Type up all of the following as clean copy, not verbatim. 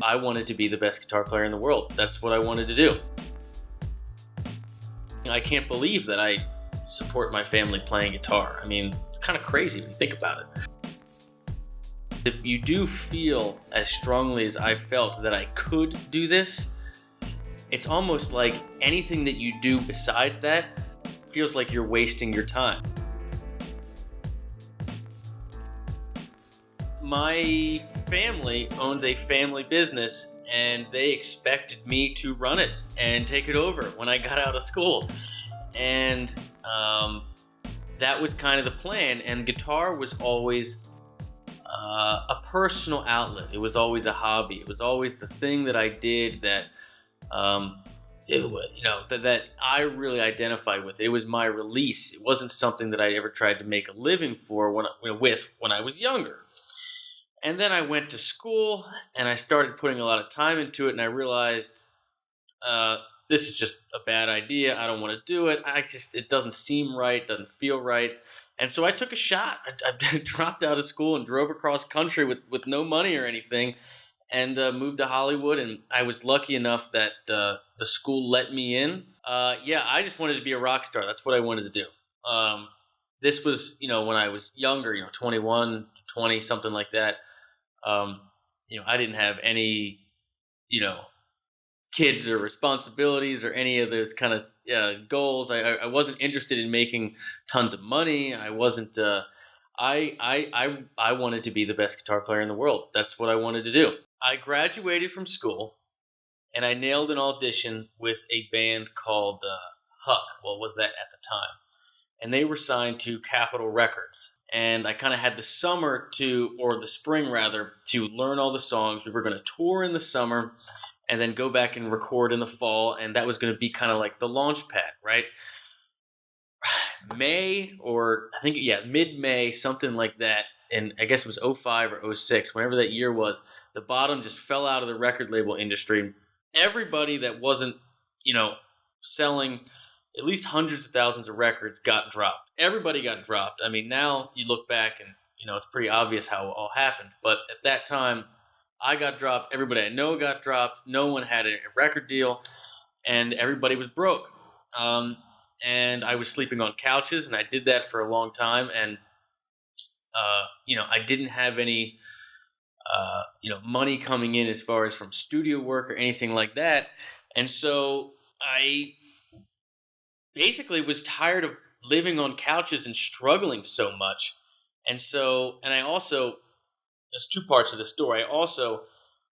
I wanted to be the best guitar player in the world. That's what I wanted to do. I can't believe that I support my family playing guitar. I mean, it's kind of crazy when you think about it. If you do feel as strongly as I felt that I could do this, it's almost like anything that you do besides that feels like you're wasting your time. My family owns a family business, and they expected me to run it and take it over when I got out of school. And that was kind of the plan. And guitar was always a personal outlet. It was always a hobby. It was always the thing that I did that that I really identified with. It was my release. It wasn't something that I ever tried to make a living for when I was younger. And then I went to school and I started putting a lot of time into it, and I realized this is just a bad idea. I don't want to do it. It doesn't seem right, doesn't feel right. And so I took a shot. I dropped out of school and drove across country with no money or anything, and moved to Hollywood. And I was lucky enough that the school let me in. I just wanted to be a rock star. That's what I wanted to do. This was, when I was younger, 21, 20, something like that. I didn't have any, kids or responsibilities or any of those kind of goals. I wasn't interested in making tons of money. I wasn't. I wanted to be the best guitar player in the world. That's what I wanted to do. I graduated from school, and I nailed an audition with a band called Huck. What was that at the time? And they were signed to Capitol Records. And I kind of had the spring rather, to learn all the songs. We were going to tour in the summer and then go back and record in the fall. And that was going to be kind of like the launch pad, right? Mid-May, something like that. And I guess it was 05 or 06, whenever that year was, the bottom just fell out of the record label industry. Everybody that wasn't, selling at least hundreds of thousands of records got dropped. Everybody got dropped. I mean, now you look back and, it's pretty obvious how it all happened. But at that time, I got dropped. Everybody I know got dropped. No one had a record deal. And everybody was broke. And I was sleeping on couches, and I did that for a long time. And, I didn't have any, money coming in as far as from studio work or anything like that. And so I basically was tired of living on couches and struggling so much. And I also, there's two parts of the story. I also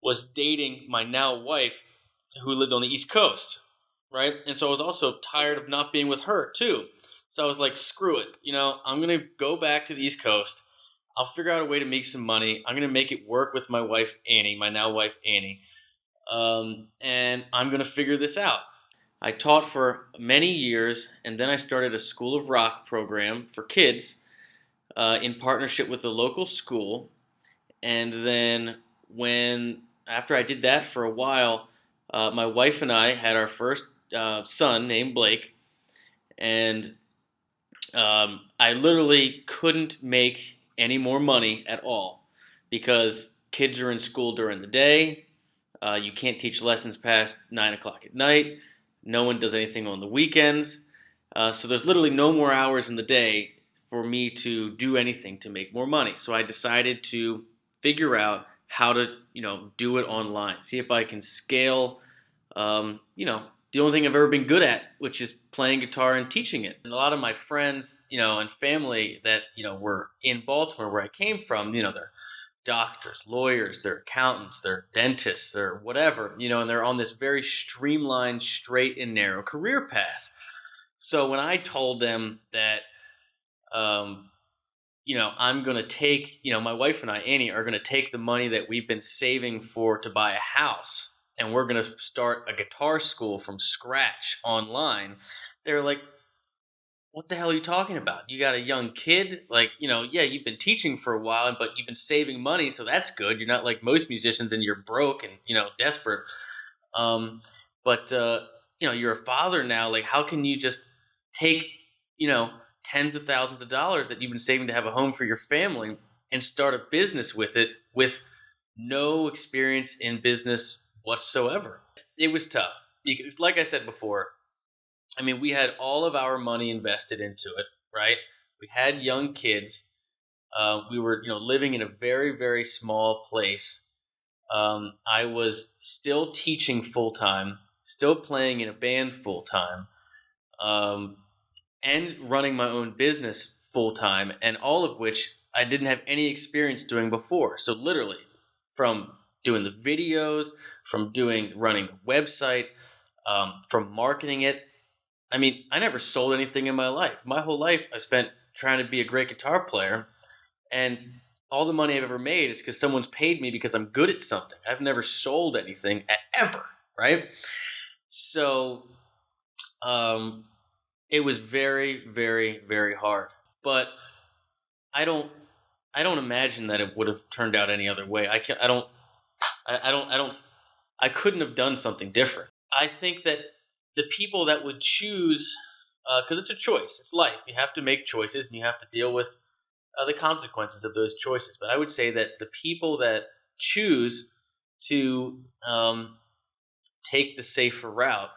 was dating my now wife who lived on the East Coast, right? And so I was also tired of not being with her too. So I was like, screw it. I'm going to go back to the East Coast. I'll figure out a way to make some money. I'm going to make it work with my wife, Annie, my now wife, Annie. And I'm going to figure this out. I taught for many years, and then I started a School of Rock program for kids in partnership with a local school. And then after I did that for a while, my wife and I had our first son named Blake. And I literally couldn't make any more money at all because kids are in school during the day. You can't teach lessons past 9 o'clock at night. No one does anything on the weekends. So there's literally no more hours in the day for me to do anything to make more money. So I decided to figure out how to, do it online. See if I can scale, the only thing I've ever been good at, which is playing guitar and teaching it. And a lot of my friends, and family that, were in Baltimore where I came from, they're doctors, lawyers, they're accountants, they're dentists, they're whatever, and they're on this very streamlined, straight and narrow career path. So when I told them that, I'm going to take, my wife and I, Annie, are going to take the money that we've been saving to buy a house, and we're going to start a guitar school from scratch online, they're like, what the hell are you talking about? You got a young kid? Like, you've been teaching for a while, but you've been saving money, so that's good. You're not like most musicians and you're broke and, desperate. Um, but you're a father now. Like, how can you just take, tens of thousands of dollars that you've been saving to have a home for your family and start a business with it with no experience in business whatsoever? It was tough because, like I said before, I mean, we had all of our money invested into it, right? We had young kids. We were, living in a very, very small place. I was still teaching full time, still playing in a band full time, um, and running my own business full time, and all of which I didn't have any experience doing before. So literally, from doing the videos, from running a website, from marketing it. I mean, I never sold anything in my life. My whole life I spent trying to be a great guitar player, and all the money I've ever made is because someone's paid me because I'm good at something. I've never sold anything ever, right? So it was very, very, very hard. But I don't imagine that it would have turned out any other way. I couldn't have done something different. I think that the people that would choose, because it's a choice, it's life. You have to make choices, and you have to deal with the consequences of those choices. But I would say that the people that choose to take the safer route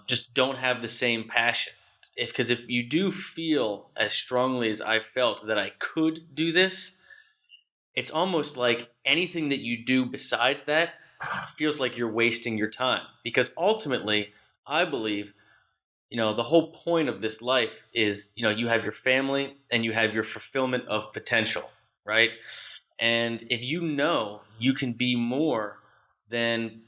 just don't have the same passion. Because if you do feel as strongly as I felt that I could do this, it's almost like anything that you do besides that feels like you're wasting your time. Because ultimately, I believe, the whole point of this life is, you have your family and you have your fulfillment of potential, right? And if you can be more than,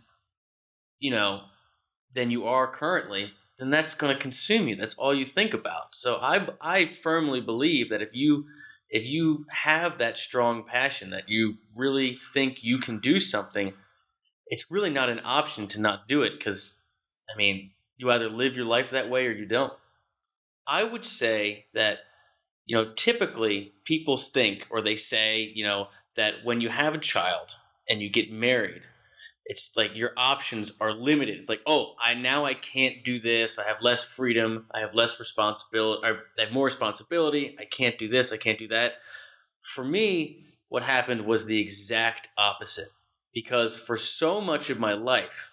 than you are currently, then that's going to consume you. That's all you think about. So I firmly believe that if you have that strong passion, that you really think you can do something, it's really not an option to not do it. Because, I mean, you either live your life that way or you don't. I would say that, typically people think, or they say, that when you have a child and you get married, it's like your options are limited. It's like, oh, I can't do this. I have less freedom. I have less responsibility. I have more responsibility. I can't do this. I can't do that. For me, what happened was the exact opposite. Because for so much of my life,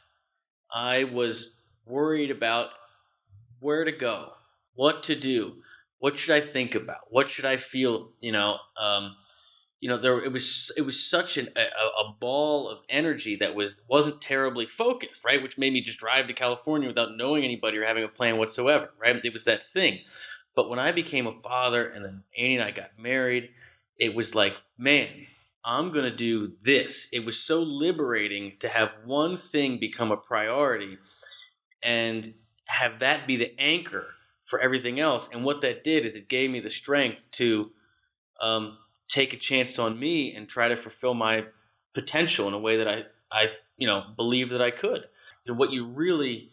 I was worried about where to go, what to do, what should I think about, what should I feel. It was such a ball of energy that wasn't terribly focused, right? Which made me just drive to California without knowing anybody or having a plan whatsoever, right? It was that thing. But when I became a father, and then Annie and I got married, it was like, man, I'm going to do this. It was so liberating to have one thing become a priority and have that be the anchor for everything else. And what that did is it gave me the strength to take a chance on me and try to fulfill my potential in a way that I believe that I could. What really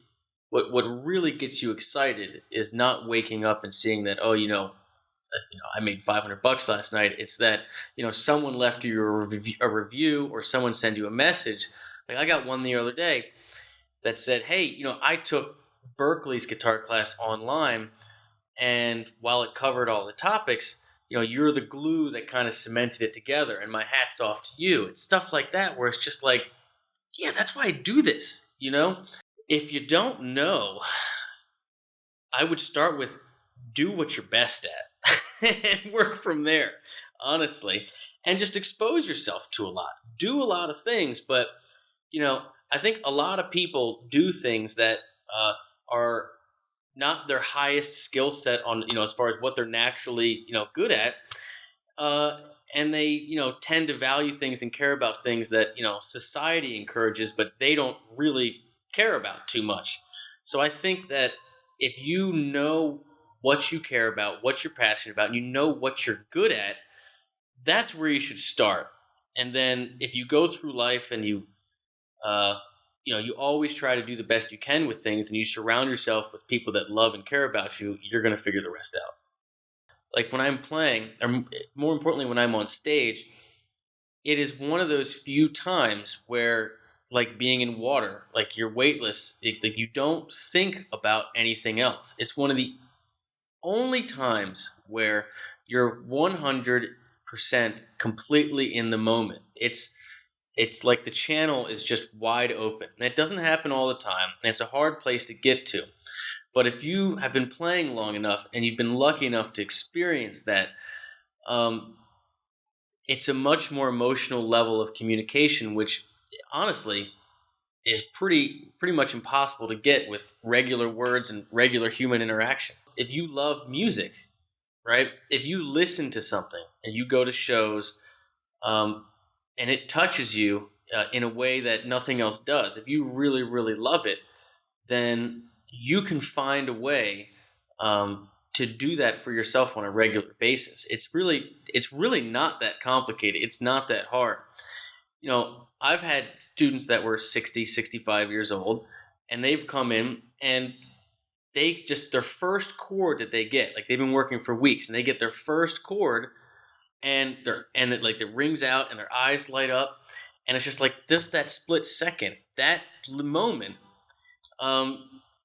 gets you excited is not waking up and seeing that, I made $500 last night. It's that, someone left you a review, or someone sent you a message. Like, I got one the other day that said, hey, I took Berkeley's guitar class online, and while it covered all the topics, you're the glue that kind of cemented it together, and my hat's off to you. It's stuff like that where it's just like, yeah, that's why I do this, If you don't know, I would start with do what you're best at and work from there, honestly, and just expose yourself to a lot. Do a lot of things, but, I think a lot of people do things that are not their highest skill set on, as far as what they're naturally, good at. And they, tend to value things and care about things that, society encourages, but they don't really care about too much. So I think that if you know what you care about, what you're passionate about, and you know what you're good at, that's where you should start. And then if you go through life and you always try to do the best you can with things, and you surround yourself with people that love and care about you, you're going to figure the rest out. Like when I'm playing, or more importantly, when I'm on stage, it is one of those few times where, like being in water, like you're weightless. Like you don't think about anything else. It's one of the only times where you're 100% completely in the moment. It's like the channel is just wide open. And it doesn't happen all the time, and it's a hard place to get to. But if you have been playing long enough and you've been lucky enough to experience that, it's a much more emotional level of communication, which honestly is pretty much impossible to get with regular words and regular human interaction. If you love music, right? If you listen to something and you go to shows, and it touches you in a way that nothing else does, if you really, really love it, then you can find a way to do that for yourself on a regular basis. It's really not that complicated. It's not that hard. I've had students that were 60, 65 years old, and they've come in and they just, their first chord that they get, like they've been working for weeks, and they get their first chord, and it rings out, and their eyes light up, and it's just like just that split second, that moment,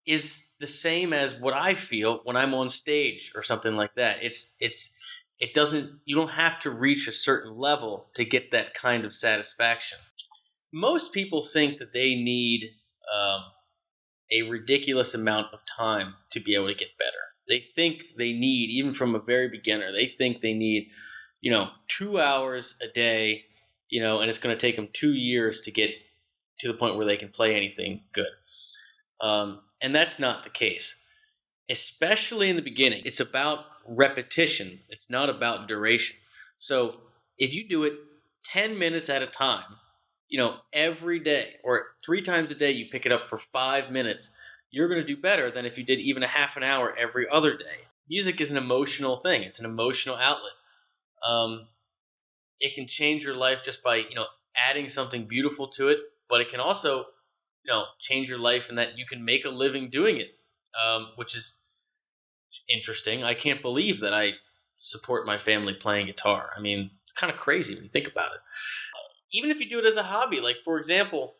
is the same as what I feel when I'm on stage or something like that. You don't have to reach a certain level to get that kind of satisfaction. Most people think that they need a ridiculous amount of time to be able to get better. They think they need, even from a very beginner, they think they need, 2 hours a day, and it's going to take them 2 years to get to the point where they can play anything good. And that's not the case, especially in the beginning. It's about repetition. It's not about duration. So if you do it 10 minutes at a time, every day, or 3 times a day, you pick it up for 5 minutes, you're going to do better than if you did even a half an hour every other day. Music is an emotional thing. It's an emotional outlet. It can change your life just by, adding something beautiful to it, but it can also, change your life in that you can make a living doing it, which is interesting. I can't believe that I support my family playing guitar. I mean, it's kind of crazy when you think about it. Even if you do it as a hobby, like for example,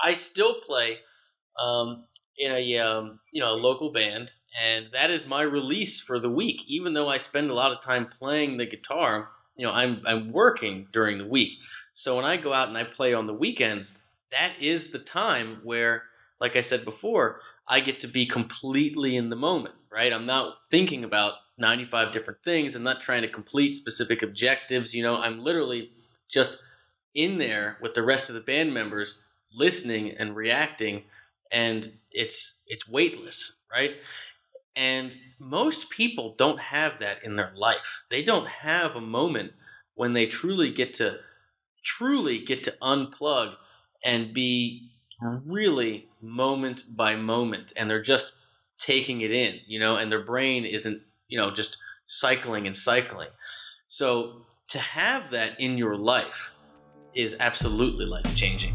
I still play in a local band, and that is my release for the week. Even though I spend a lot of time playing the guitar, I'm working during the week. So when I go out and I play on the weekends, that is the time where, like I said before, I get to be completely in the moment, right? I'm not thinking about 95 different things. I'm not trying to complete specific objectives. I'm literally just in there with the rest of the band members, listening and reacting, and it's weightless, right? And most people don't have that in their life. They don't have a moment when they truly get to unplug and be really moment by moment, and they're just taking it in, and their brain isn't, just cycling and cycling. So to have that in your life is absolutely life-changing.